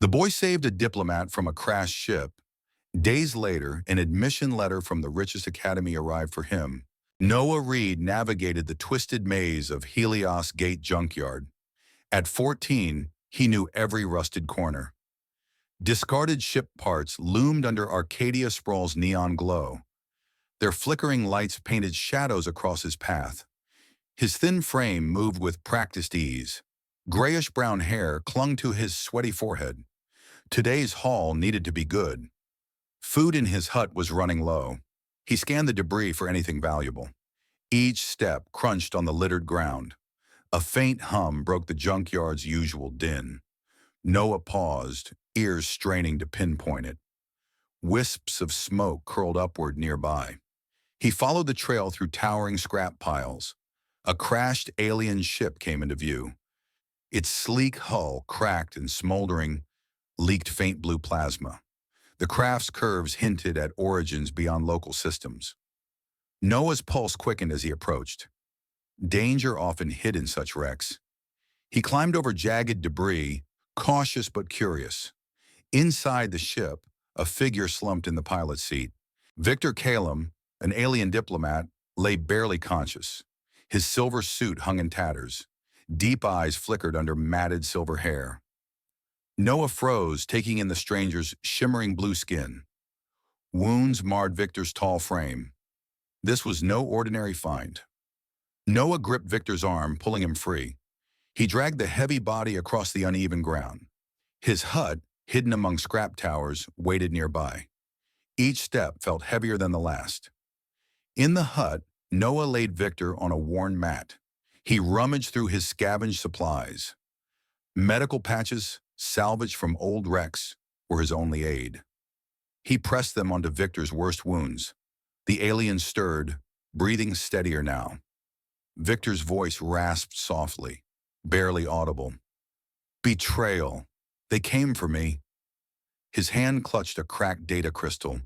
The boy saved a diplomat from a crashed ship. Days later, an admission letter from the Richest Academy arrived for him. Noah Reed navigated the twisted maze of Helios Gate junkyard. At 14, he knew every rusted corner. Discarded ship parts loomed under Arcadia Sprawl's neon glow. Their flickering lights painted shadows across his path. His thin frame moved with practiced ease. Grayish-brown hair clung to his sweaty forehead. Today's haul needed to be good. Food in his hut was running low. He scanned the debris for anything valuable. Each step crunched on the littered ground. A faint hum broke the junkyard's usual din. Noah paused, ears straining to pinpoint it. Wisps of smoke curled upward nearby. He followed the trail through towering scrap piles. A crashed alien ship came into view. Its sleek hull, cracked and smoldering, leaked faint blue plasma. The craft's curves hinted at origins beyond local systems. Noah's pulse quickened as he approached. Danger often hid in such wrecks. He climbed over jagged debris, cautious but curious. Inside the ship, a figure slumped in the pilot's seat. Victor Calum, an alien diplomat, lay barely conscious. His silver suit hung in tatters. Deep eyes flickered under matted silver hair. Noah froze, taking in the stranger's shimmering blue skin. Wounds marred Victor's tall frame. This was no ordinary find. Noah gripped Victor's arm, pulling him free. He dragged the heavy body across the uneven ground. His hut, hidden among scrap towers, waited nearby. Each step felt heavier than the last. In the hut, Noah laid Victor on a worn mat. He rummaged through his scavenged supplies. Medical patches, salvaged from old wrecks, were his only aid. He pressed them onto Victor's worst wounds. The alien stirred, breathing steadier now. Victor's voice rasped softly, barely audible. Betrayal. They came for me. His hand clutched a cracked data crystal.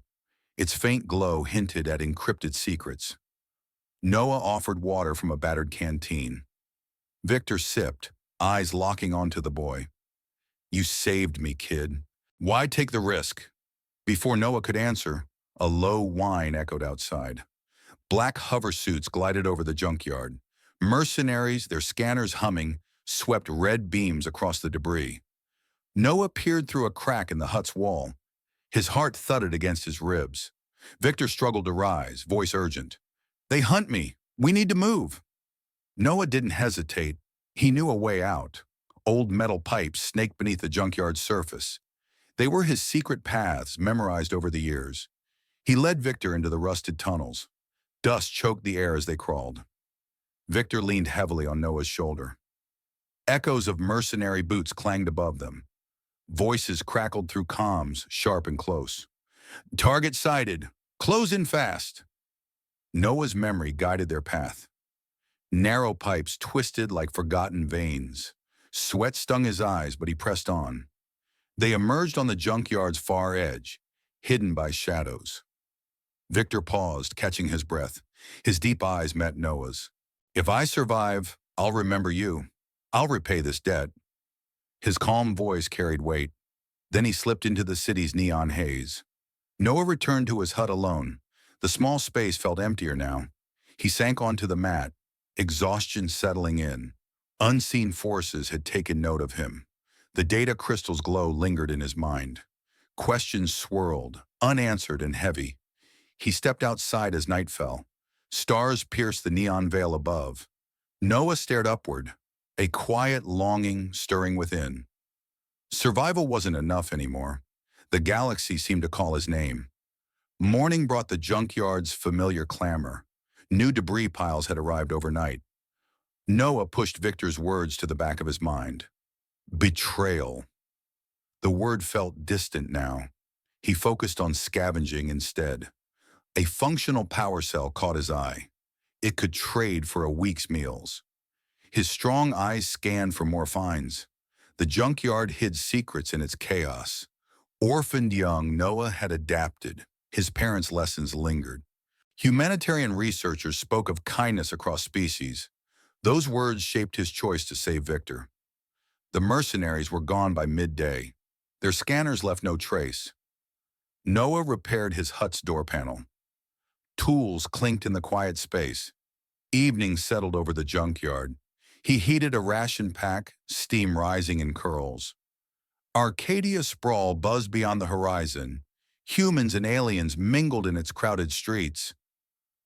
Its faint glow hinted at encrypted secrets. Noah offered water from a battered canteen. Victor sipped, eyes locking onto the boy. You saved me, kid. Why take the risk? Before Noah could answer, a low whine echoed outside. Black hoversuits glided over the junkyard. Mercenaries, their scanners humming, swept red beams across the debris. Noah peered through a crack in the hut's wall. His heart thudded against his ribs. Victor struggled to rise, voice urgent. They hunt me. We need to move. Noah didn't hesitate. He knew a way out. Old metal pipes snaked beneath the junkyard's surface. They were his secret paths, memorized over the years. He led Victor into the rusted tunnels. Dust choked the air as they crawled. Victor leaned heavily on Noah's shoulder. Echoes of mercenary boots clanged above them. Voices crackled through comms, sharp and close. Target sighted. Close in fast. Noah's memory guided their path. Narrow pipes twisted like forgotten veins. Sweat stung his eyes, but he pressed on. They emerged on the junkyard's far edge, hidden by shadows. Victor paused, catching his breath. His deep eyes met Noah's. If I survive, I'll remember you. I'll repay this debt. His calm voice carried weight. Then he slipped into the city's neon haze. Noah returned to his hut alone. The small space felt emptier now. He sank onto the mat, exhaustion settling in. Unseen forces had taken note of him. The data crystal's glow lingered in his mind. Questions swirled, unanswered and heavy. He stepped outside as night fell. Stars pierced the neon veil above. Noah stared upward, a quiet longing stirring within. Survival wasn't enough anymore. The galaxy seemed to call his name. Morning brought the junkyard's familiar clamor. New debris piles had arrived overnight. Noah pushed Victor's words to the back of his mind. Betrayal. The word felt distant now. He focused on scavenging instead. A functional power cell caught his eye. It could trade for a week's meals. His strong eyes scanned for more finds. The junkyard hid secrets in its chaos. Orphaned young, Noah had adapted. His parents' lessons lingered. Humanitarian researchers spoke of kindness across species. Those words shaped his choice to save Victor. The mercenaries were gone by midday. Their scanners left no trace. Noah repaired his hut's door panel. Tools clinked in the quiet space. Evening settled over the junkyard. He heated a ration pack, steam rising in curls. Arcadia sprawl buzzed beyond the horizon. Humans and aliens mingled in its crowded streets.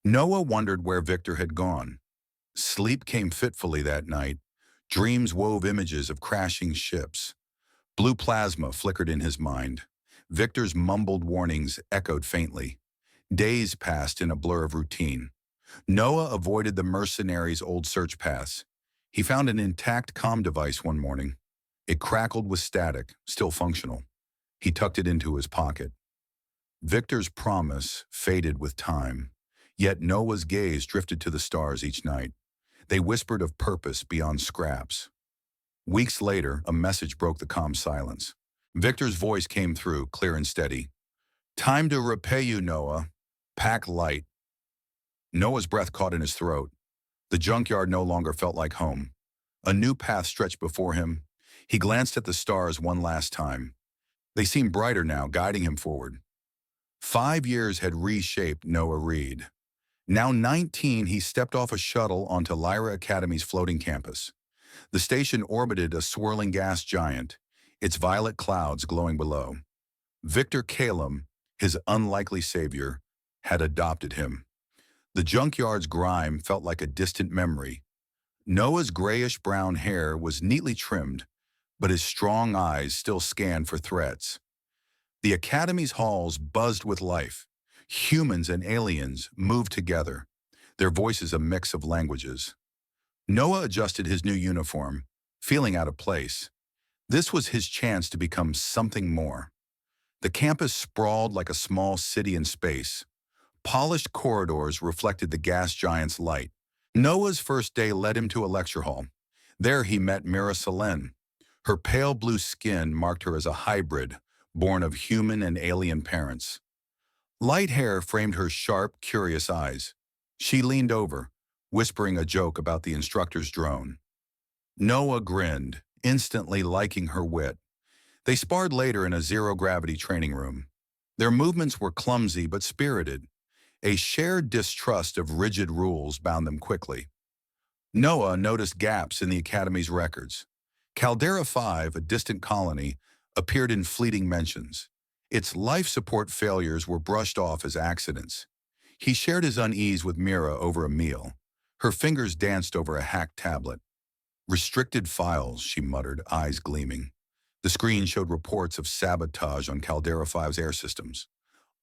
Noah wondered where Victor had gone. Sleep came fitfully that night. Dreams wove images of crashing ships. Blue plasma flickered in his mind. Victor's mumbled warnings echoed faintly. Days passed in a blur of routine. Noah avoided the mercenaries' old search paths. He found an intact comm device one morning. It crackled with static, still functional. He tucked it into his pocket. Victor's promise faded with time, yet Noah's gaze drifted to the stars each night. They whispered of purpose beyond scraps. Weeks later, a message broke the calm silence. Victor's voice came through, clear and steady. "Time to repay you, Noah. Pack light." Noah's breath caught in his throat. The junkyard no longer felt like home. A new path stretched before him. He glanced at the stars one last time. They seemed brighter now, guiding him forward. 5 years had reshaped Noah Reed. Now 19, he stepped off a shuttle onto Lyra Academy's floating campus. The station orbited a swirling gas giant, its violet clouds glowing below. Victor Calum, his unlikely savior, had adopted him. The junkyard's grime felt like a distant memory. Noah's grayish-brown hair was neatly trimmed, but his strong eyes still scanned for threats. The Academy's halls buzzed with life. Humans and aliens moved together, their voices a mix of languages. Noah adjusted his new uniform, feeling out of place. This was his chance to become something more. The campus sprawled like a small city in space. Polished corridors reflected the gas giant's light. Noah's first day led him to a lecture hall. There he met Mira. Her pale blue skin marked her as a hybrid, born of human and alien parents. Light hair framed her sharp, curious eyes. She leaned over, whispering a joke about the instructor's drone. Noah grinned, instantly liking her wit. They sparred later in a zero-gravity training room. Their movements were clumsy but spirited. A shared distrust of rigid rules bound them quickly. Noah noticed gaps in the Academy's records. Caldera 5, a distant colony, appeared in fleeting mentions. Its life support failures were brushed off as accidents. He shared his unease with Mira over a meal. Her fingers danced over a hacked tablet. "Restricted files," she muttered, eyes gleaming. The screen showed reports of sabotage on Caldera 5's air systems.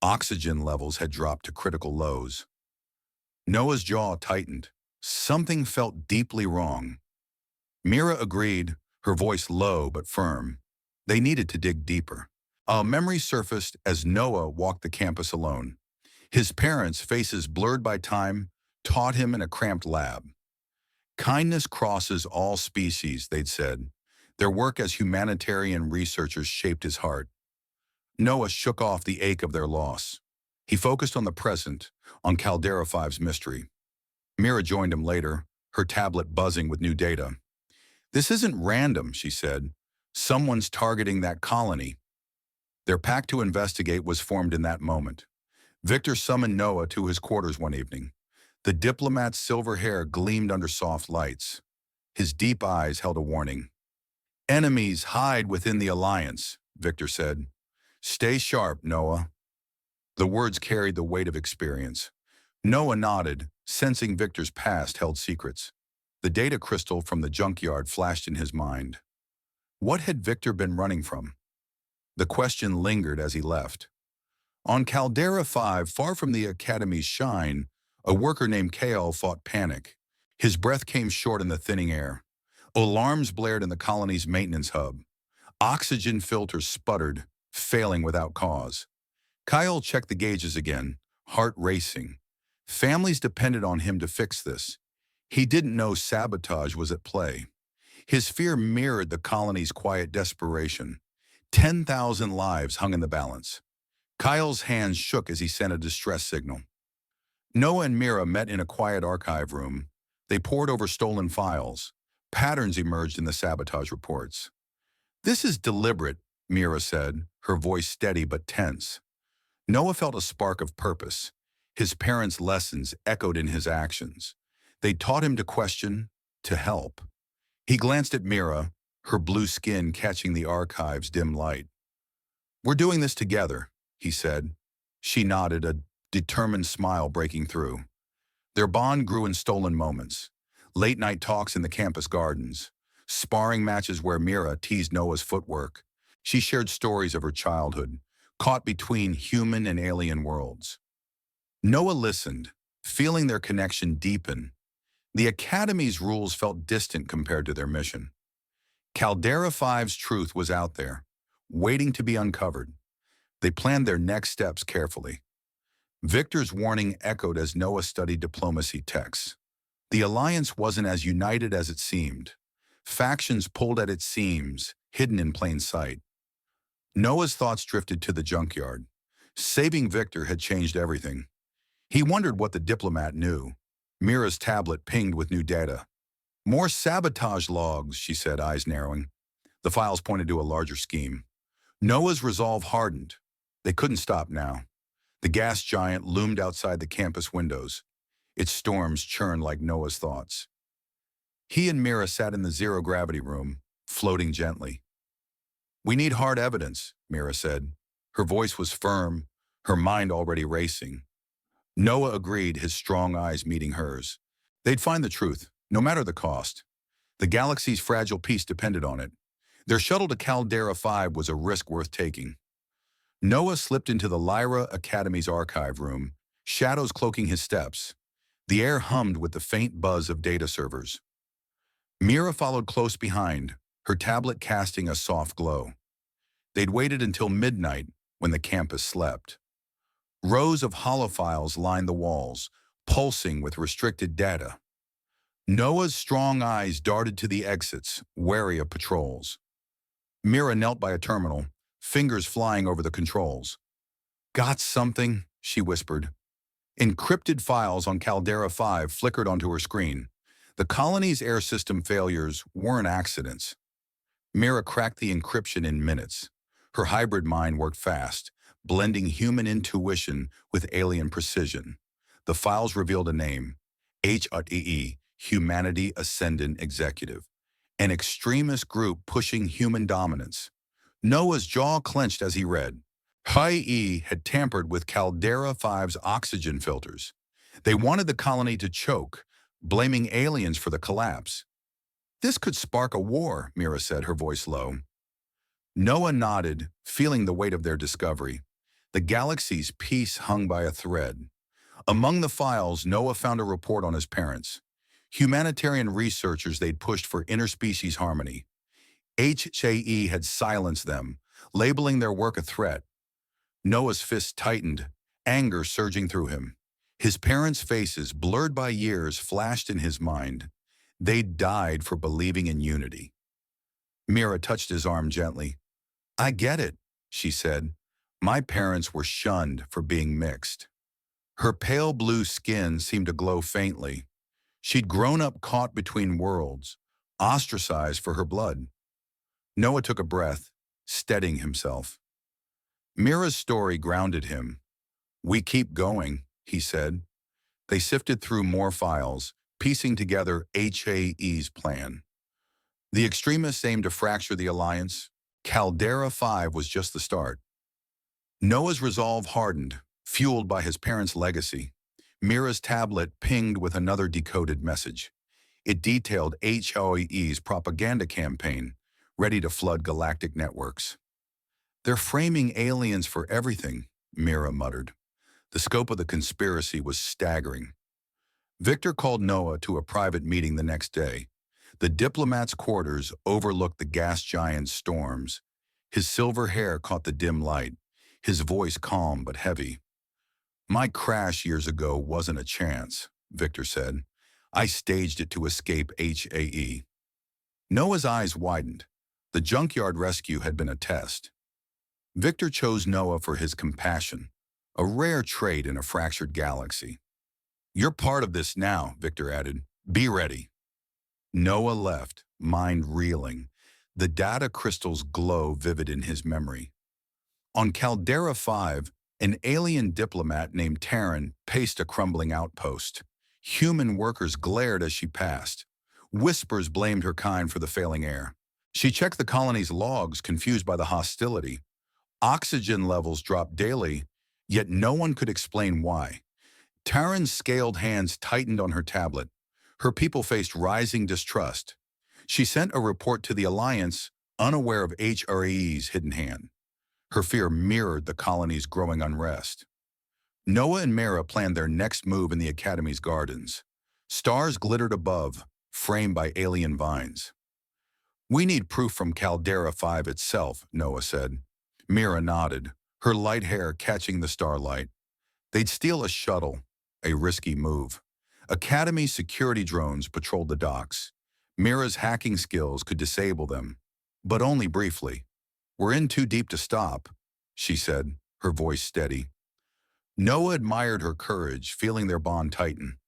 Oxygen levels had dropped to critical lows. Noah's jaw tightened. Something felt deeply wrong. Mira agreed, her voice low but firm. They needed to dig deeper. A memory surfaced as Noah walked the campus alone. His parents, faces blurred by time, taught him in a cramped lab. "Kindness crosses all species," they'd said. Their work as humanitarian researchers shaped his heart. Noah shook off the ache of their loss. He focused on the present, on Caldera 5's mystery. Mira joined him later, her tablet buzzing with new data. "This isn't random," she said. "Someone's targeting that colony." Their pact to investigate was formed in that moment. Victor summoned Noah to his quarters one evening. The diplomat's silver hair gleamed under soft lights. His deep eyes held a warning. "Enemies hide within the Alliance," Victor said. "Stay sharp, Noah." The words carried the weight of experience. Noah nodded, sensing Victor's past held secrets. The data crystal from the junkyard flashed in his mind. What had Victor been running from? The question lingered as he left. On Caldera 5, far from the Academy's shine, a worker named Kael fought panic. His breath came short in the thinning air. Alarms blared in the colony's maintenance hub. Oxygen filters sputtered, failing without cause. Kyle checked the gauges again, heart racing. Families depended on him to fix this. He didn't know sabotage was at play. His fear mirrored the colony's quiet desperation. 10,000 lives hung in the balance. Kyle's hands shook as he sent a distress signal. Noah and Mira met in a quiet archive room. They pored over stolen files. Patterns emerged in the sabotage reports. "This is deliberate," Mira said, her voice steady but tense. Noah felt a spark of purpose. His parents' lessons echoed in his actions. They taught him to question, to help. He glanced at Mira, her blue skin catching the archive's dim light. "We're doing this together," he said. She nodded, a determined smile breaking through. Their bond grew in stolen moments. Late-night talks in the campus gardens. Sparring matches where Mira teased Noah's footwork. She shared stories of her childhood, caught between human and alien worlds. Noah listened, feeling their connection deepen. The Academy's rules felt distant compared to their mission. Caldera Five's truth was out there, waiting to be uncovered. They planned their next steps carefully. Victor's warning echoed as Noah studied diplomacy texts. The alliance wasn't as united as it seemed. Factions pulled at its seams, hidden in plain sight. Noah's thoughts drifted to the junkyard. Saving Victor had changed everything. He wondered what the diplomat knew. Mira's tablet pinged with new data. "More sabotage logs," she said, eyes narrowing. The files pointed to a larger scheme. Noah's resolve hardened. They couldn't stop now. The gas giant loomed outside the campus windows. Its storms churned like Noah's thoughts. He and Mira sat in the zero-gravity room, floating gently. "We need hard evidence," Mira said. Her voice was firm, her mind already racing. Noah agreed, his strong eyes meeting hers. They'd find the truth, no matter the cost. The galaxy's fragile peace depended on it. Their shuttle to Caldera 5 was a risk worth taking. Noah slipped into the Lyra Academy's archive room, shadows cloaking his steps. The air hummed with the faint buzz of data servers. Mira followed close behind, her tablet casting a soft glow. They'd waited until midnight when the campus slept. Rows of holofiles lined the walls, pulsing with restricted data. Noah's strong eyes darted to the exits, wary of patrols. Mira knelt by a terminal, fingers flying over the controls. "Got something?" she whispered. Encrypted files on Caldera 5 flickered onto her screen. The colony's air system failures weren't accidents. Mira cracked the encryption in minutes. Her hybrid mind worked fast, blending human intuition with alien precision. The files revealed a name, HEE, Humanity Ascendant Executive, an extremist group pushing human dominance. Noah's jaw clenched as he read. HEE had tampered with Caldera 5's oxygen filters. They wanted the colony to choke, blaming aliens for the collapse. "This could spark a war," Mira said, her voice low. Noah nodded, feeling the weight of their discovery. The galaxy's peace hung by a thread. Among the files, Noah found a report on his parents. Humanitarian researchers they'd pushed for interspecies harmony. HHAE had silenced them, labeling their work a threat. Noah's fist tightened, anger surging through him. His parents' faces, blurred by years, flashed in his mind. They'd died for believing in unity. Mira touched his arm gently. "I get it," she said. "My parents were shunned for being mixed." Her pale blue skin seemed to glow faintly. She'd grown up caught between worlds, ostracized for her blood. Noah took a breath, steadying himself. Mira's story grounded him. "We keep going," he said. They sifted through more files, piecing together HAE's plan. The extremists aimed to fracture the alliance. Caldera 5 was just the start. Noah's resolve hardened, fueled by his parents' legacy. Mira's tablet pinged with another decoded message. It detailed HAE's propaganda campaign, ready to flood galactic networks. "They're framing aliens for everything," Mira muttered. The scope of the conspiracy was staggering. Victor called Noah to a private meeting the next day. The diplomat's quarters overlooked the gas giant's storms. His silver hair caught the dim light, his voice calm but heavy. "My crash years ago wasn't a chance," Victor said. "I staged it to escape HAE." Noah's eyes widened. The junkyard rescue had been a test. Victor chose Noah for his compassion, a rare trait in a fractured galaxy. "You're part of this now," Victor added. "Be ready." Noah left, mind reeling. The data crystals glow vivid in his memory. On Caldera 5, an alien diplomat named Terran paced a crumbling outpost. Human workers glared as she passed. Whispers blamed her kind for the failing air. She checked the colony's logs, confused by the hostility. Oxygen levels dropped daily, yet no one could explain why. Terran's scaled hands tightened on her tablet. Her people faced rising distrust. She sent a report to the Alliance, unaware of HRE's hidden hand. Her fear mirrored the colony's growing unrest. Noah and Mira planned their next move in the Academy's gardens. Stars glittered above, framed by alien vines. "We need proof from Caldera 5 itself," Noah said. Mira nodded, her light hair catching the starlight. They'd steal a shuttle, a risky move. Academy security drones patrolled the docks. Mira's hacking skills could disable them, but only briefly. "We're in too deep to stop," she said, her voice steady. Noah admired her courage, feeling their bond tighten.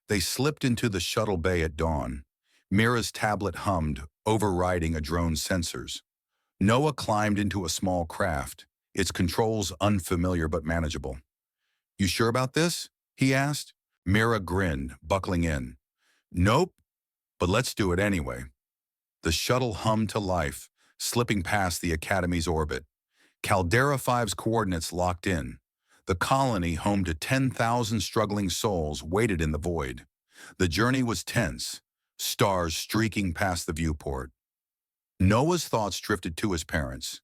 They slipped into the shuttle bay at dawn. Mira's tablet hummed, overriding a drone's sensors. Noah climbed into a small craft, its controls unfamiliar but manageable. "You sure about this?" he asked. Mira grinned, buckling in. "Nope, but let's do it anyway." The shuttle hummed to life, slipping past the Academy's orbit. Caldera 5's coordinates locked in. The colony, home to 10,000 struggling souls, waited in the void. The journey was tense, stars streaking past the viewport. Noah's thoughts drifted to his parents.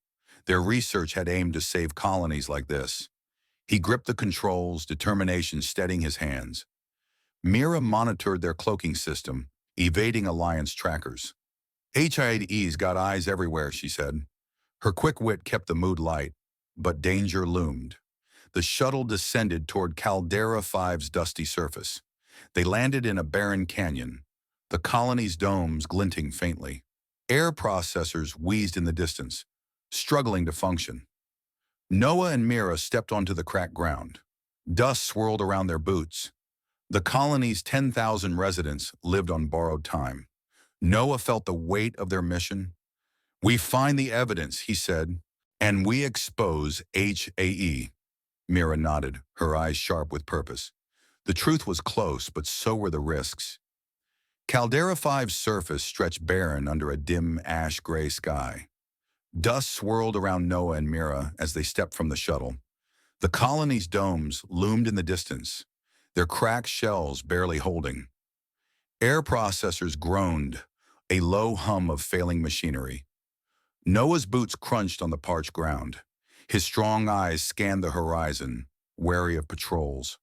Their research had aimed to save colonies like this. He gripped the controls, determination steadying his hands. Mira monitored their cloaking system, evading Alliance trackers. "HIDE's got eyes everywhere," she said. Her quick wit kept the mood light, but danger loomed. The shuttle descended toward Caldera 5's dusty surface. They landed in a barren canyon, the colony's domes glinting faintly. Air processors wheezed in the distance, struggling to function. Noah and Mira stepped onto the cracked ground. Dust swirled around their boots. The colony's 10,000 residents lived on borrowed time. Noah felt the weight of their mission. "We find the evidence," he said, "and we expose HAE." Mira nodded, her eyes sharp with purpose. The truth was close, but so were the risks. Caldera 5's surface stretched barren under a dim ash-gray sky. Dust swirled around Noah and Mira as they stepped from the shuttle. The colony's domes loomed in the distance, their cracked shells barely holding. Air processors groaned, a low hum of failing machinery. Noah's boots crunched on the parched ground. His strong eyes scanned the horizon, wary of patrols.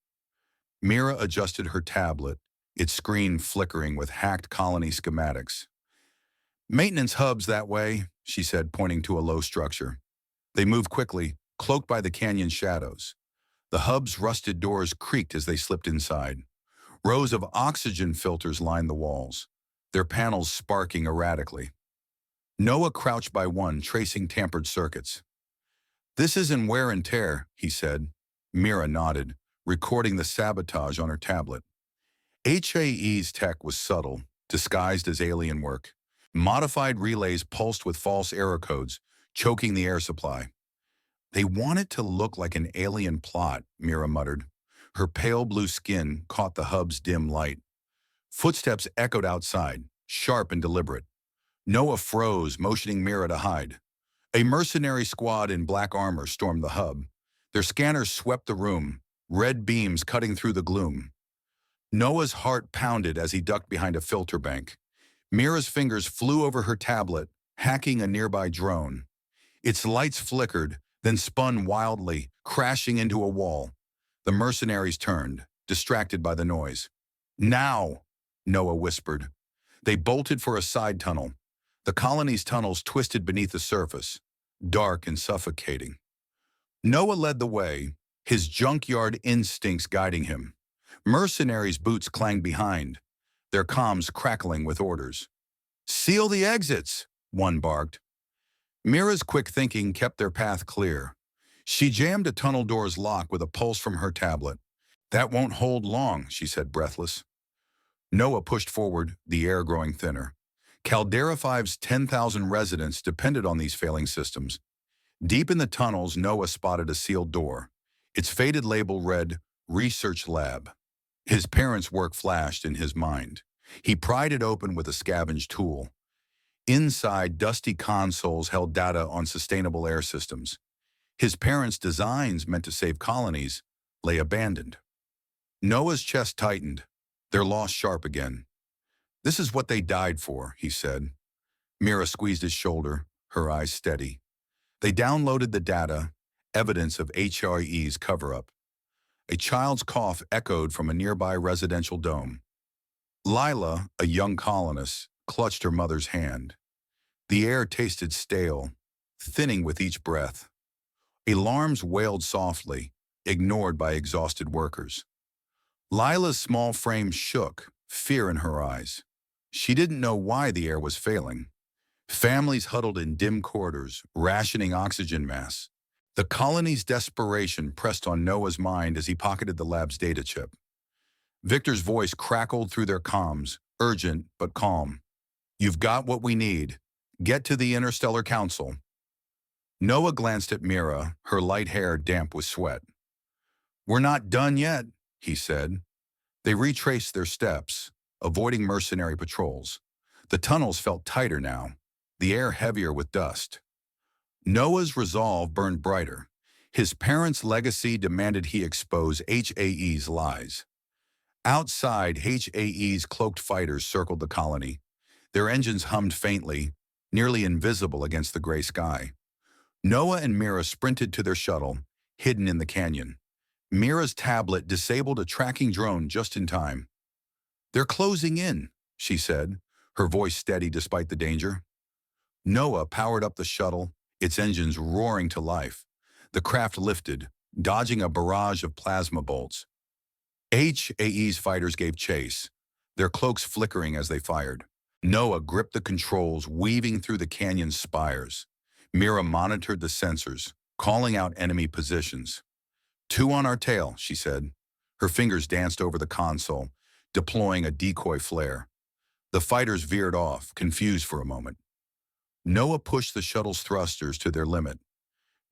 Mira adjusted her tablet, its screen flickering with hacked colony schematics. "Maintenance hubs that way," she said, pointing to a low structure. They moved quickly, cloaked by the canyon shadows. The hub's rusted doors creaked as they slipped inside. Rows of oxygen filters lined the walls, their panels sparking erratically. Noah crouched by one, tracing tampered circuits. "This isn't wear and tear," he said. Mira nodded, recording the sabotage on her tablet. HAE's tech was subtle, disguised as alien work. Modified relays pulsed with false error codes, choking the air supply. "They want it to look like an alien plot," Mira muttered. Her pale blue skin caught the hub's dim light. Footsteps echoed outside, sharp and deliberate. Noah froze, motioning Mira to hide. A mercenary squad in black armor stormed the hub. Their scanners swept the room, red beams cutting through the gloom. Noah's heart pounded as he ducked behind a filter bank. Mira's fingers flew over her tablet, hacking a nearby drone. Its lights flickered, then spun wildly, crashing into a wall. The mercenaries turned, distracted by the noise. "Now!" Noah whispered. They bolted for a side tunnel. The colony's tunnels twisted beneath the surface, dark and suffocating. Noah led the way, his junkyard instincts guiding him. Mercenaries' boots clanged behind, their comms crackling with orders. "Seal the exits," one barked. Mira's quick thinking kept their path clear. She jammed a tunnel door's lock with a pulse from her tablet. "That won't hold long," she said, breathless. Noah pushed forward, the air growing thinner. Caldera 5's 10,000 residents depended on these failing systems. Deep in the tunnels, Noah spotted a sealed door. Its faded label read, Research Lab. His parents' work flashed in his mind. He pried it open with a scavenged tool. Inside, dusty consoles held data on sustainable air systems. His parents' designs meant to save colonies lay abandoned. Noah's chest tightened. Their loss sharp again. This is what they died for, he said. Mira squeezed his shoulder, her eyes steady. They downloaded the data, evidence of HRE's cover-up. A child's cough echoed from a nearby residential dome. Lila, a young colonist, clutched her mother's hand. The air tasted stale, thinning with each breath. Alarms wailed softly, ignored by exhausted workers. Lila's small frame shook, fear in her eyes. She didn't know why the air was failing. Families huddled in dim corridors, rationing oxygen masks. The colony's desperation pressed on Noah's mind as he pocketed the lab's data chip. Victor's voice crackled through their comms, urgent but calm. You've got what we need. Get to the Interstellar Council. Noah glanced at Mira, her light hair damp with sweat. We're not done yet, he said. They retraced their steps, avoiding mercenary patrols. The tunnels felt tighter now, the air heavier with dust. Noah's resolve burned brighter. His parents' legacy demanded he expose HAE's lies. Outside, HAE's cloaked fighters circled the colony. Their engines hummed faintly, nearly invisible against the gray sky. Noah and Mira sprinted to their shuttle, hidden in the canyon. Mira's tablet disabled a tracking drone just in time. They're closing in, she said, her voice steady despite the danger. Noah powered up the shuttle, its engines roaring to life. The craft lifted, dodging a barrage of plasma bolts. HAE's fighters gave chase, their cloaks flickering as they fired. Noah gripped the controls, weaving through the canyon's spires. Mira monitored the sensors, calling out enemy positions. 2 on our tail, she said. Her fingers danced over the console, deploying a decoy flare. The fighters veered off, confused for a moment. Noah pushed the shuttle's thrusters to their limit.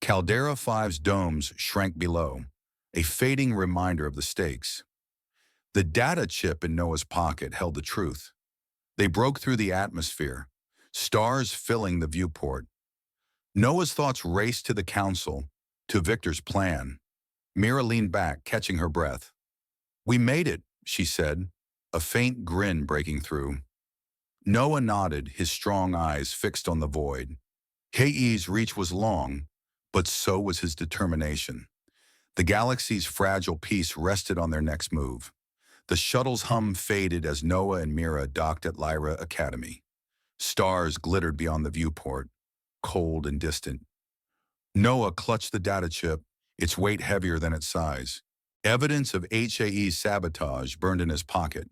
Caldera 5's domes shrank below, a fading reminder of the stakes. The data chip in Noah's pocket held the truth. They broke through the atmosphere, stars filling the viewport. Noah's thoughts raced to the council, to Victor's plan. Mira leaned back, catching her breath. We made it, she said, a faint grin breaking through. Noah nodded, his strong eyes fixed on the void. HAE's reach was long, but so was his determination. The galaxy's fragile peace rested on their next move. The shuttle's hum faded as Noah and Mira docked at Lyra Academy. Stars glittered beyond the viewport, cold and distant. Noah clutched the data chip, its weight heavier than its size. Evidence of HAE's sabotage burned in his pocket.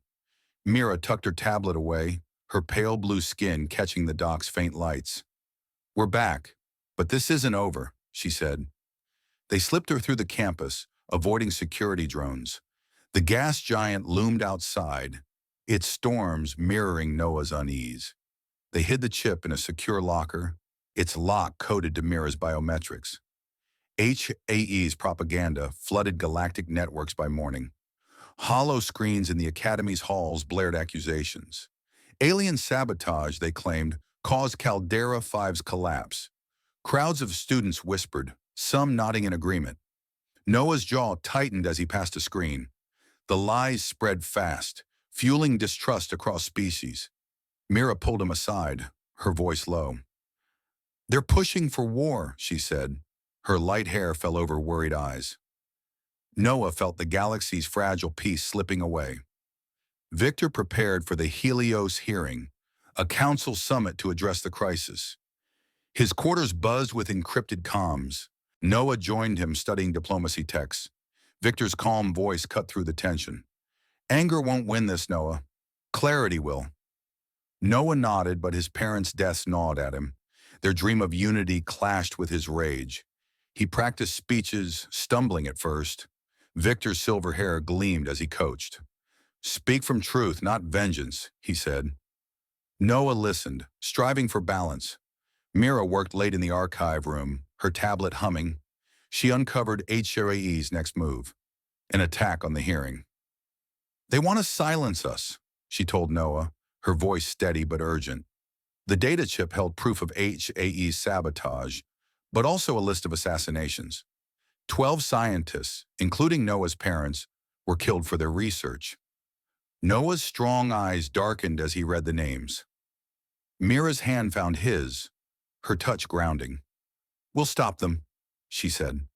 Mira tucked her tablet away, her pale blue skin catching the dock's faint lights. We're back, but this isn't over, she said. They slipped her through the campus, avoiding security drones. The gas giant loomed outside, its storms mirroring Noah's unease. They hid the chip in a secure locker, its lock coded to Mira's biometrics. HAE's propaganda flooded galactic networks by morning. Hollow screens in the Academy's halls blared accusations. Alien sabotage, they claimed, caused Caldera 5's collapse. Crowds of students whispered, some nodding in agreement. Noah's jaw tightened as he passed a screen. The lies spread fast, fueling distrust across species. Mira pulled him aside, her voice low. They're pushing for war, she said. Her light hair fell over worried eyes. Noah felt the galaxy's fragile peace slipping away. Victor prepared for the Helios hearing, a council summit to address the crisis. His quarters buzzed with encrypted comms. Noah joined him studying diplomacy texts. Victor's calm voice cut through the tension. Anger won't win this, Noah. Clarity will. Noah nodded, but his parents' deaths gnawed at him. Their dream of unity clashed with his rage. He practiced speeches, stumbling at first. Victor's silver hair gleamed as he coached. Speak from truth, not vengeance, he said. Noah listened, striving for balance. Mira worked late in the archive room, her tablet humming. She uncovered HRAE's next move, an attack on the hearing. "They want to silence us," she told Noah, her voice steady but urgent. The data chip held proof of HAE's sabotage, but also a list of assassinations. 12 scientists, including Noah's parents, were killed for their research. Noah's strong eyes darkened as he read the names. Mira's hand found his, her touch grounding. "We'll stop them," she said.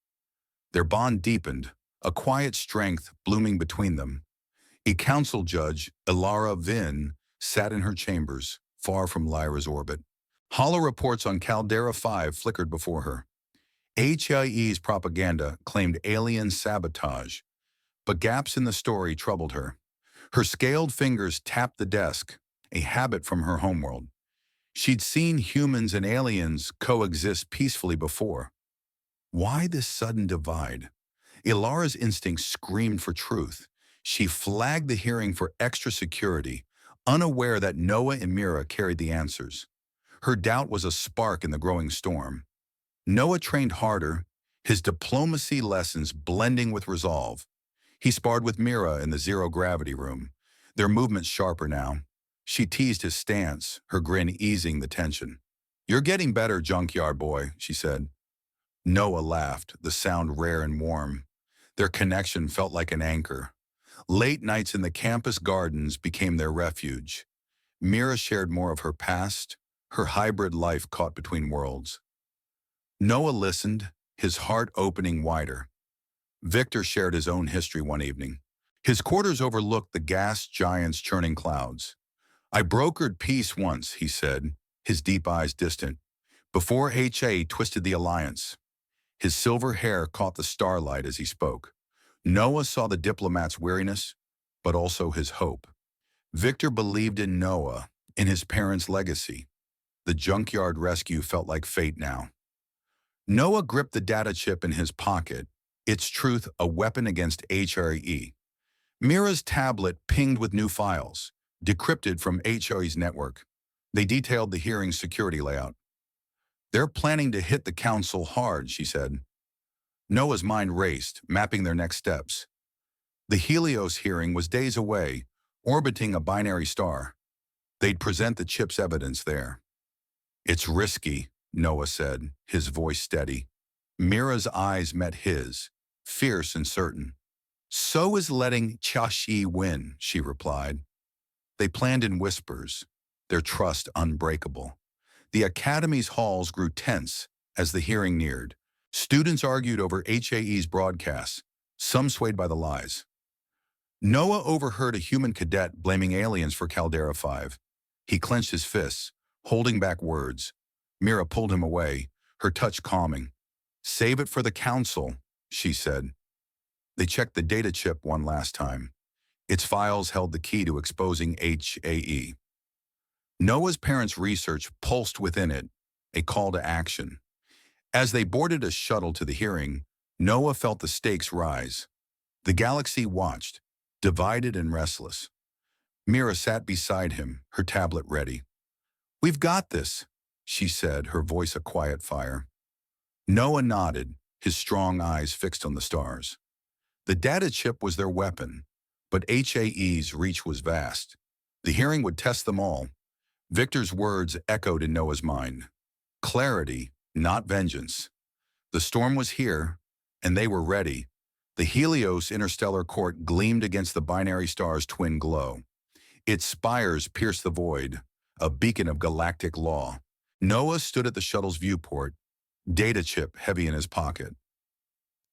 Their bond deepened, a quiet strength blooming between them. A council judge, Ilara Vin, sat in her chambers, far from Lyra's orbit. Hollow reports on Caldera 5 flickered before her. HIE's propaganda claimed alien sabotage, but gaps in the story troubled her. Her scaled fingers tapped the desk, a habit from her homeworld. She'd seen humans and aliens coexist peacefully before. Why this sudden divide? Ilara's instinct screamed for truth. She flagged the hearing for extra security, unaware that Noah and Mira carried the answers. Her doubt was a spark in the growing storm. Noah trained harder, his diplomacy lessons blending with resolve. He sparred with Mira in the zero-gravity room, their movements sharper now. She teased his stance, her grin easing the tension. "You're getting better, junkyard boy," she said. Noah laughed, the sound rare and warm. Their connection felt like an anchor. Late nights in the campus gardens became their refuge. Mira shared more of her past, her hybrid life caught between worlds. Noah listened, his heart opening wider. Victor shared his own history one evening. His quarters overlooked the gas giants churning clouds. "I brokered peace once," he said, his deep eyes distant, "before HA twisted the alliance." His silver hair caught the starlight as he spoke. Noah saw the diplomat's weariness, but also his hope. Victor believed in Noah, in his parents' legacy. The junkyard rescue felt like fate now. Noah gripped the data chip in his pocket, its truth a weapon against HRE. Mira's tablet pinged with new files, decrypted from HRE's network. They detailed the hearing's security layout. "They're planning to hit the council hard," she said. Noah's mind raced, mapping their next steps. The Helios hearing was days away, orbiting a binary star. They'd present the chip's evidence there. "It's risky," Noah said, his voice steady. Mira's eyes met his, fierce and certain. "So is letting Chashi win," she replied. They planned in whispers, their trust unbreakable. The Academy's halls grew tense as the hearing neared. Students argued over HAE's broadcasts, some swayed by the lies. Noah overheard a human cadet blaming aliens for Caldera 5. He clenched his fists, holding back words. Mira pulled him away, her touch calming. "Save it for the council," she said. They checked the data chip one last time. Its files held the key to exposing HAE. Noah's parents' research pulsed within it, a call to action. As they boarded a shuttle to the hearing, Noah felt the stakes rise. The galaxy watched, divided and restless. Mira sat beside him, her tablet ready. "We've got this," she said, her voice a quiet fire. Noah nodded, his strong eyes fixed on the stars. The data chip was their weapon, but HAE's reach was vast. The hearing would test them all. Victor's words echoed in Noah's mind. Clarity, not vengeance. The storm was here, and they were ready. The Helios Interstellar Court gleamed against the binary star's twin glow. Its spires pierced the void, a beacon of galactic law. Noah stood at the shuttle's viewport, data chip heavy in his pocket.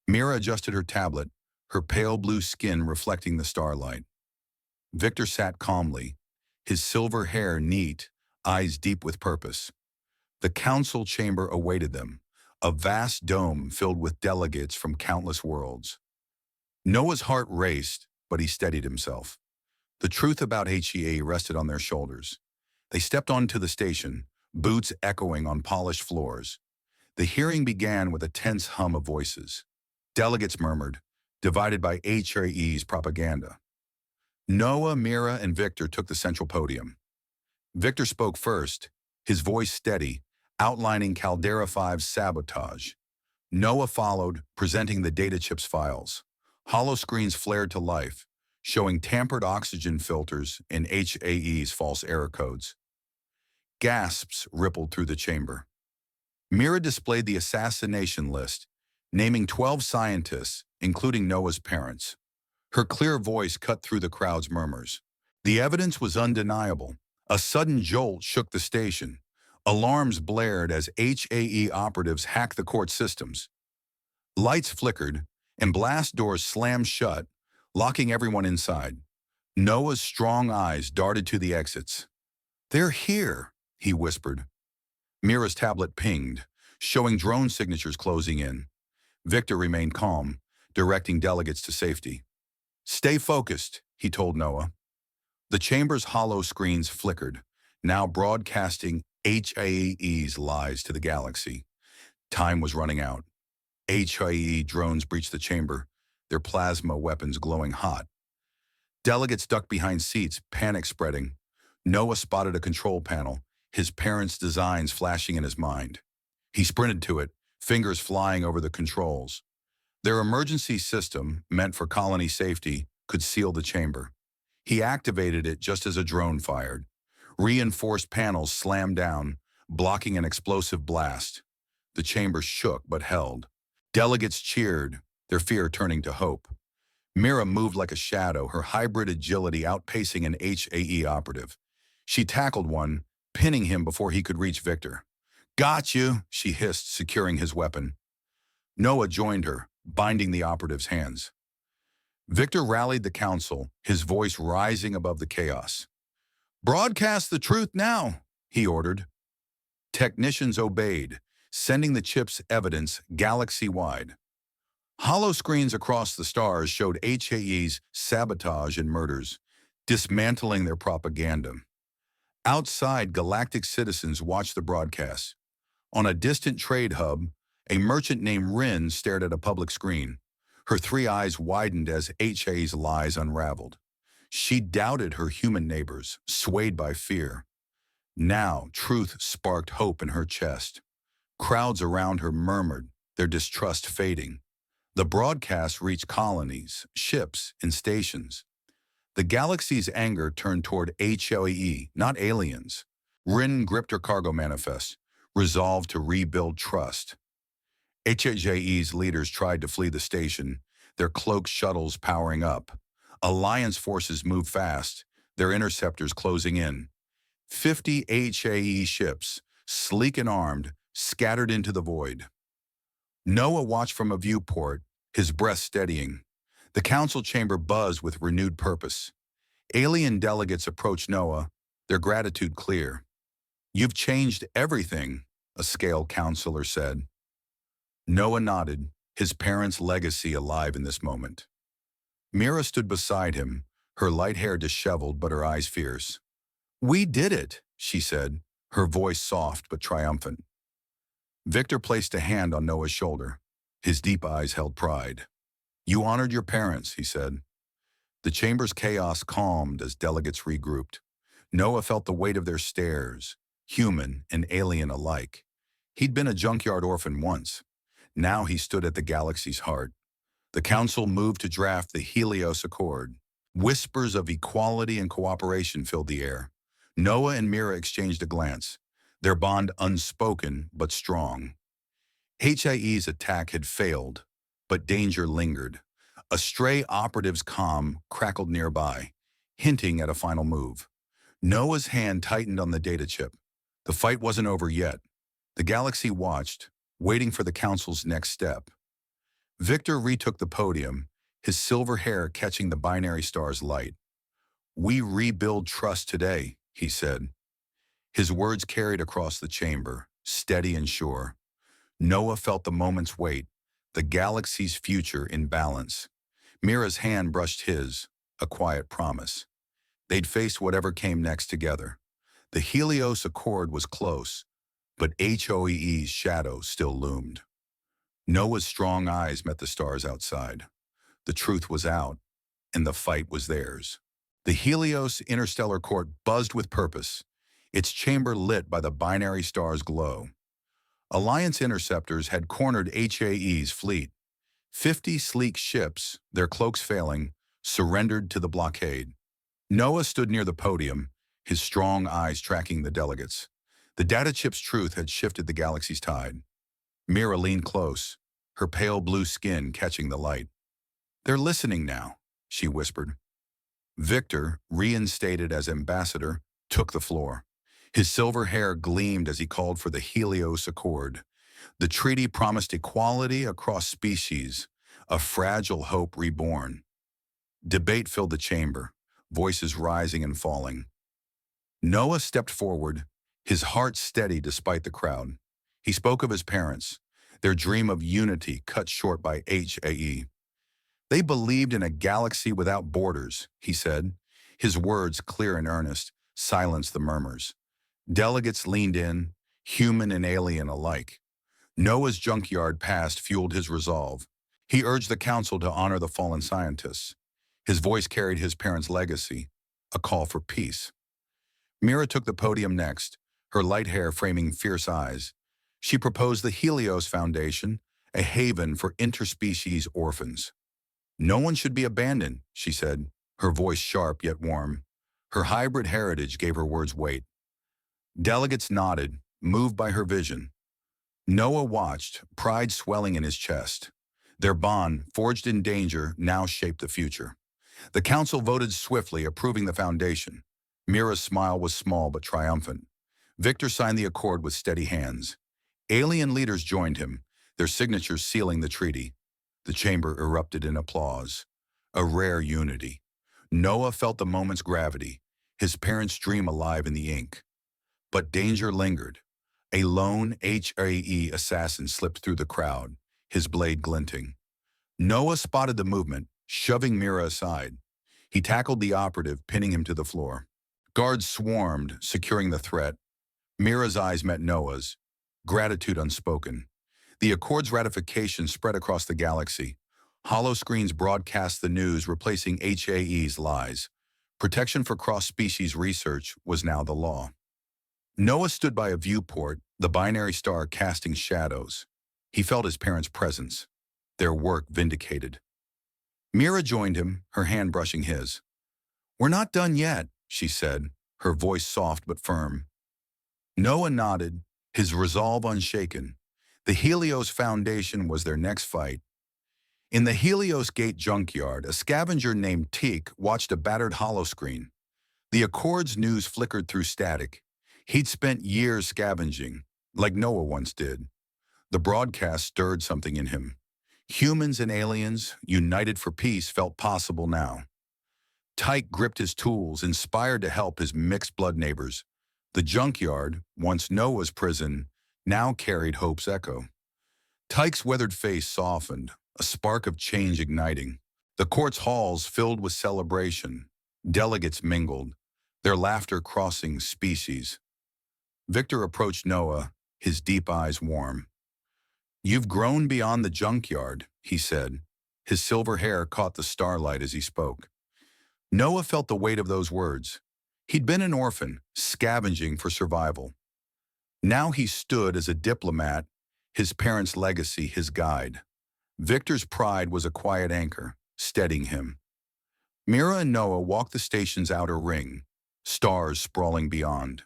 Mira adjusted her tablet, her pale blue skin reflecting the starlight. Victor sat calmly, his silver hair neat, eyes deep with purpose. The council chamber awaited them, a vast dome filled with delegates from countless worlds. Noah's heart raced, but he steadied himself. The truth about HEA rested on their shoulders. They stepped onto the station, boots echoing on polished floors. The hearing began with a tense hum of voices. Delegates murmured, divided by HRE's propaganda. Noah, Mira, and Victor took the central podium. Victor spoke first, his voice steady, outlining Caldera 5's sabotage. Noah followed, presenting the data chip's files. Hollow screens flared to life, showing tampered oxygen filters and HAE's false error codes. Gasps rippled through the chamber. Mira displayed the assassination list, naming 12 scientists, including Noah's parents. Her clear voice cut through the crowd's murmurs. The evidence was undeniable. A sudden jolt shook the station. Alarms blared as HAE operatives hacked the court systems. Lights flickered, and blast doors slammed shut, locking everyone inside. Noah's strong eyes darted to the exits. "They're here," he whispered. Mira's tablet pinged, showing drone signatures closing in. Victor remained calm, directing delegates to safety. "Stay focused," he told Noah. The chamber's hollow screens flickered, now broadcasting HAE's lies to the galaxy. Time was running out. HAE drones breached the chamber, their plasma weapons glowing hot. Delegates ducked behind seats, panic spreading. Noah spotted a control panel, his parents' designs flashing in his mind. He sprinted to it, fingers flying over the controls. Their emergency system, meant for colony safety, could seal the chamber. He activated it just as a drone fired. Reinforced panels slammed down, blocking an explosive blast. The chamber shook but held. Delegates cheered, their fear turning to hope. Mira moved like a shadow, her hybrid agility outpacing an HAE operative. She tackled one, pinning him before he could reach Victor. "Got you," she hissed, securing his weapon. Noah joined her, binding the operative's hands. Victor rallied the council, his voice rising above the chaos. "Broadcast the truth now," he ordered. Technicians obeyed, sending the chip's evidence galaxy-wide. Hollow screens across the stars showed HAE's sabotage and murders, dismantling their propaganda. Outside, galactic citizens watched the broadcast. On a distant trade hub, a merchant named Rin stared at a public screen. Her three eyes widened as HAE's lies unraveled. She doubted her human neighbors, swayed by fear. Now, truth sparked hope in her chest. Crowds around her murmured, their distrust fading. The broadcast reached colonies, ships, and stations. The galaxy's anger turned toward HAE, not aliens. Rin gripped her cargo manifest, resolved to rebuild trust. HAE's leaders tried to flee the station, their cloaked shuttles powering up. Alliance forces moved fast, their interceptors closing in. 50 HAE ships, sleek and armed, scattered into the void. Noah watched from a viewport, his breath steadying. The council chamber buzzed with renewed purpose. Alien delegates approached Noah, their gratitude clear. "You've changed everything," a scale counselor said. Noah nodded, his parents' legacy alive in this moment. Mira stood beside him, her light hair disheveled but her eyes fierce. "We did it," she said, her voice soft but triumphant. Victor placed a hand on Noah's shoulder. His deep eyes held pride. "You honored your parents," he said. The chamber's chaos calmed as delegates regrouped. Noah felt the weight of their stares, human and alien alike. He'd been a junkyard orphan once. Now he stood at the galaxy's heart. The council moved to draft the Helios Accord. Whispers of equality and cooperation filled the air. Noah and Mira exchanged a glance, their bond unspoken but strong. HAE's attack had failed, but danger lingered. A stray operative's comm crackled nearby, hinting at a final move. Noah's hand tightened on the data chip. The fight wasn't over yet. The galaxy watched, waiting for the council's next step. Victor retook the podium, his silver hair catching the binary star's light. "We rebuild trust today," he said. His words carried across the chamber, steady and sure. Noah felt the moment's weight, the galaxy's future in balance. Mira's hand brushed his, a quiet promise. They'd face whatever came next together. The Helios Accord was close, but HOEE's shadow still loomed. Noah's strong eyes met the stars outside. The truth was out, and the fight was theirs. The Helios Interstellar Court buzzed with purpose. its chamber lit by the binary star's glow. Alliance interceptors had cornered HAE's fleet. 50 sleek ships, their cloaks failing, surrendered to the blockade. Noah stood near the podium, his strong eyes tracking the delegates. The data chip's truth had shifted the galaxy's tide. Mira leaned close, her pale blue skin catching the light. "They're listening now," she whispered. Victor, reinstated as ambassador, took the floor. His silver hair gleamed as he called for the Helios Accord. The treaty promised equality across species, a fragile hope reborn. Debate filled the chamber, voices rising and falling. Noah stepped forward, his heart steady despite the crowd. He spoke of his parents, their dream of unity cut short by HAE. "They believed in a galaxy without borders," he said. His words, clear and earnest, silenced the murmurs. Delegates leaned in, human and alien alike. Noah's junkyard past fueled his resolve. He urged the council to honor the fallen scientists. His voice carried his parents' legacy, a call for peace. Mira took the podium next, her light hair framing fierce eyes. She proposed the Helios Foundation, a haven for interspecies orphans. "No one should be abandoned," she said, her voice sharp yet warm. Her hybrid heritage gave her words weight. Delegates nodded, moved by her vision. Noah watched, pride swelling in his chest. Their bond, forged in danger, now shaped the future. The council voted swiftly, approving the foundation. Mira's smile was small but triumphant. Victor signed the accord with steady hands. Alien leaders joined him, their signatures sealing the treaty. The chamber erupted in applause. A rare unity. Noah felt the moment's gravity, his parents' dream alive in the ink. But danger lingered. A lone HAE assassin slipped through the crowd, his blade glinting. Noah spotted the movement, shoving Mira aside. He tackled the operative, pinning him to the floor. Guards swarmed, securing the threat. Mira's eyes met Noah's, gratitude unspoken. The Accord's ratification spread across the galaxy. Holoscreens broadcast the news, replacing HAE's lies. Protection for cross-species research was now the law. Noah stood by a viewport, the binary star casting shadows. He felt his parents' presence, their work vindicated. Mira joined him, her hand brushing his. "We're not done yet," she said, her voice soft but firm. Noah nodded, his resolve unshaken. The Helios Foundation was their next fight. In the Helios Gate junkyard, a scavenger named Teek watched a battered holoscreen. The Accord's news flickered through static. He'd spent years scavenging, like Noah once did. The broadcast stirred something in him. Humans and aliens, united for peace, felt possible now. Tyke gripped his tools, inspired to help his mixed-blood neighbors. The junkyard, once Noah's prison, now carried hope's echo. Tyke's weathered face softened, a spark of change igniting. The court's halls filled with celebration. Delegates mingled, their laughter crossing species. Victor approached Noah, his deep eyes warm. "You've grown beyond the junkyard," he said. His silver hair caught the starlight as he spoke. Noah felt the weight of those words. He'd been an orphan, scavenging for survival. Now he stood as a diplomat, his parents' legacy his guide. Victor's pride was a quiet anchor, steadying him. Mira and Noah walked the station's outer ring, stars sprawling beyond.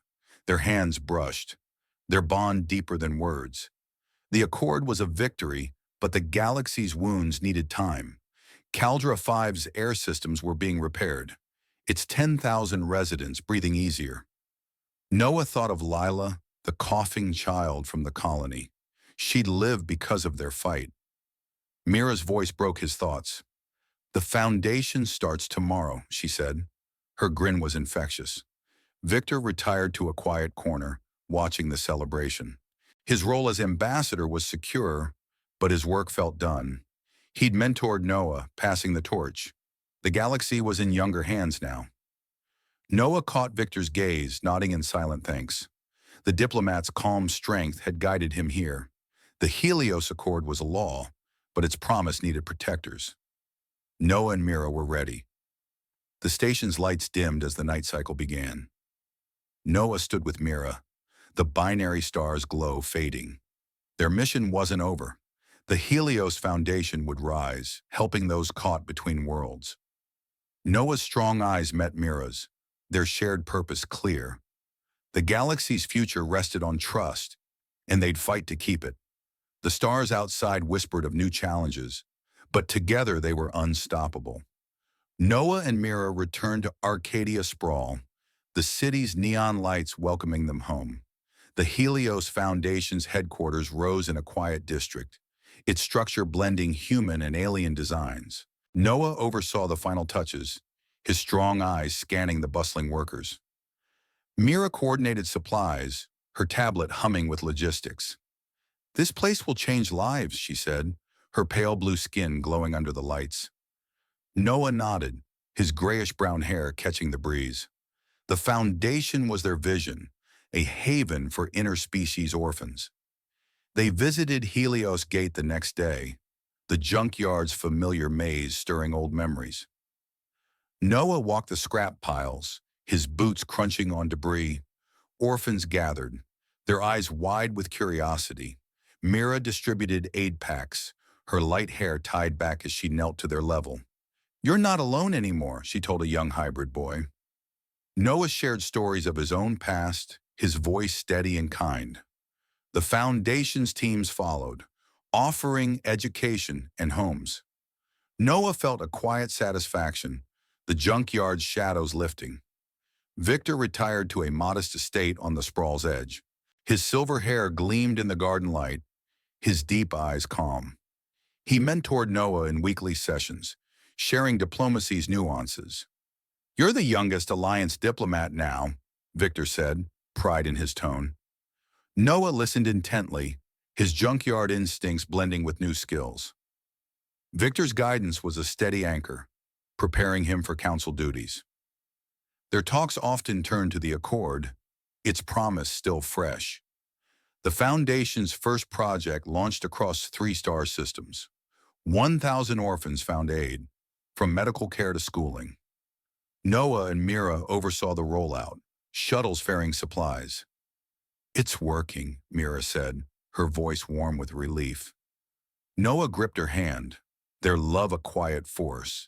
Their hands brushed, their bond deeper than words. The Accord was a victory, but the galaxy's wounds needed time. Caldra V's air systems were being repaired, its 10,000 residents breathing easier. Noah thought of Lila, the coughing child from the colony. She'd lived because of their fight. Mira's voice broke his thoughts. "The foundation starts tomorrow," she said. Her grin was infectious. Victor retired to a quiet corner, watching the celebration. His role as ambassador was secure, but his work felt done. He'd mentored Noah, passing the torch. The galaxy was in younger hands now. Noah caught Victor's gaze, nodding in silent thanks. The diplomat's calm strength had guided him here. The Helios Accord was a law, but its promise needed protectors. Noah and Mira were ready. The station's lights dimmed as the night cycle began. Noah stood with Mira, the binary star's glow fading. Their mission wasn't over. The Helios Foundation would rise, helping those caught between worlds. Noah's strong eyes met Mira's, their shared purpose clear. The galaxy's future rested on trust, and they'd fight to keep it. The stars outside whispered of new challenges, but together they were unstoppable. Noah and Mira returned to Arcadia Sprawl, the city's neon lights welcoming them home. The Helios Foundation's headquarters rose in a quiet district, its structure blending human and alien designs. Noah oversaw the final touches, his strong eyes scanning the bustling workers. Mira coordinated supplies, her tablet humming with logistics. "This place will change lives," she said, her pale blue skin glowing under the lights. Noah nodded, his grayish-brown hair catching the breeze. The Foundation was their vision, a haven for interspecies orphans. They visited Helios Gate the next day, the junkyard's familiar maze stirring old memories. Noah walked the scrap piles, his boots crunching on debris. Orphans gathered, their eyes wide with curiosity. Mira distributed aid packs, her light hair tied back as she knelt to their level. "You're not alone anymore," she told a young hybrid boy. Noah shared stories of his own past, his voice steady and kind. The Foundation's teams followed, offering education and homes. Noah felt a quiet satisfaction, the junkyard's shadows lifting. Victor retired to a modest estate on the sprawl's edge. His silver hair gleamed in the garden light, his deep eyes calm. He mentored Noah in weekly sessions, sharing diplomacy's nuances. "You're the youngest Alliance diplomat now," Victor said, pride in his tone. Noah listened intently, his junkyard instincts blending with new skills. Victor's guidance was a steady anchor, preparing him for council duties. Their talks often turned to the Accord, its promise still fresh. The Foundation's first project launched across 3-star systems. 1,000 orphans found aid, from medical care to schooling. Noah and Mira oversaw the rollout, shuttles ferrying supplies. "It's working," Mira said, her voice warm with relief. Noah gripped her hand, their love a quiet force.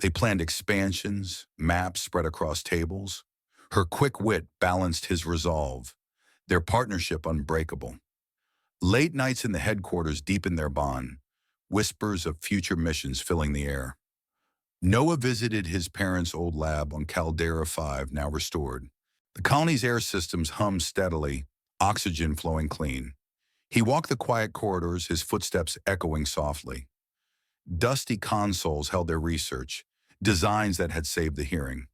They planned expansions, maps spread across tables. Her quick wit balanced his resolve, their partnership unbreakable. Late nights in the headquarters deepened their bond, whispers of future missions filling the air. Noah visited his parents' old lab on Caldera 5, now restored. The colony's air systems hummed steadily, oxygen flowing clean. He walked the quiet corridors, his footsteps echoing softly. Dusty consoles held their research, designs that had saved the hearing.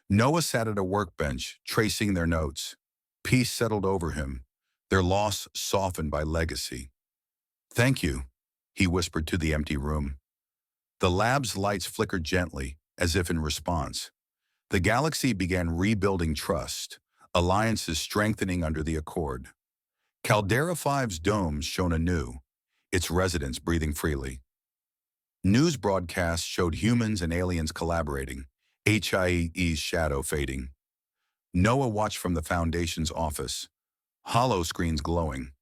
Noah sat at a workbench, tracing their notes. Peace settled over him, their loss softened by legacy. "Thank you," he whispered to the empty room. The lab's lights flickered gently, as if in response. The galaxy began rebuilding trust, alliances strengthening under the Accord. Caldera 5's domes shone anew, its residents breathing freely. News broadcasts showed humans and aliens collaborating, HIE's shadow fading. Noah watched from the Foundation's office, hollow screens glowing.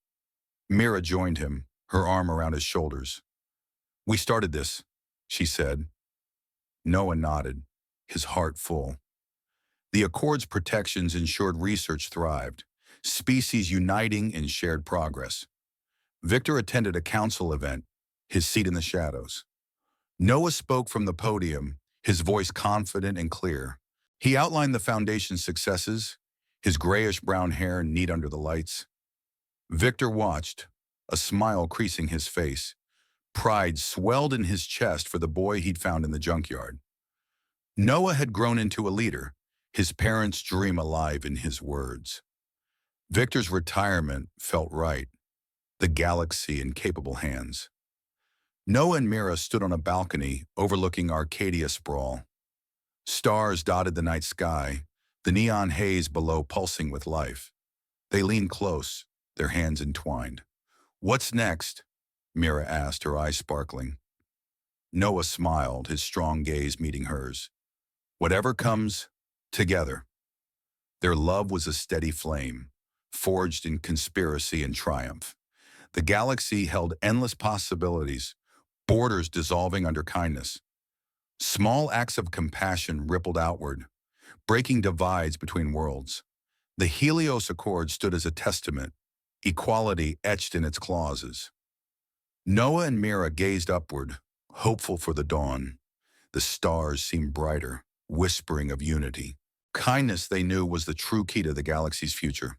Mira joined him, her arm around his shoulders. "We started this," she said. Noah nodded, his heart full. The Accord's protections ensured research thrived, species uniting in shared progress. Victor attended a council event, his seat in the shadows. Noah spoke from the podium, his voice confident and clear. He outlined the Foundation's successes, his grayish-brown hair neat under the lights. Victor watched, a smile creasing his face. Pride swelled in his chest for the boy he'd found in the junkyard. Noah had grown into a leader, his parents' dream alive in his words. Victor's retirement felt right, the galaxy in capable hands. Noah and Mira stood on a balcony overlooking Arcadia Sprawl. Stars dotted the night sky, the neon haze below pulsing with life. They leaned close, their hands entwined. "What's next?" Mira asked, her eyes sparkling. Noah smiled, his strong gaze meeting hers. "Whatever comes, together." Their love was a steady flame, forged in conspiracy and triumph. The galaxy held endless possibilities, borders dissolving under kindness. Small acts of compassion rippled outward, breaking divides between worlds. The Helios Accord stood as a testament, equality etched in its clauses. Noah and Mira gazed upward, hopeful for the dawn. The stars seemed brighter, whispering of unity. Kindness, they knew, was the true key to the galaxy's future.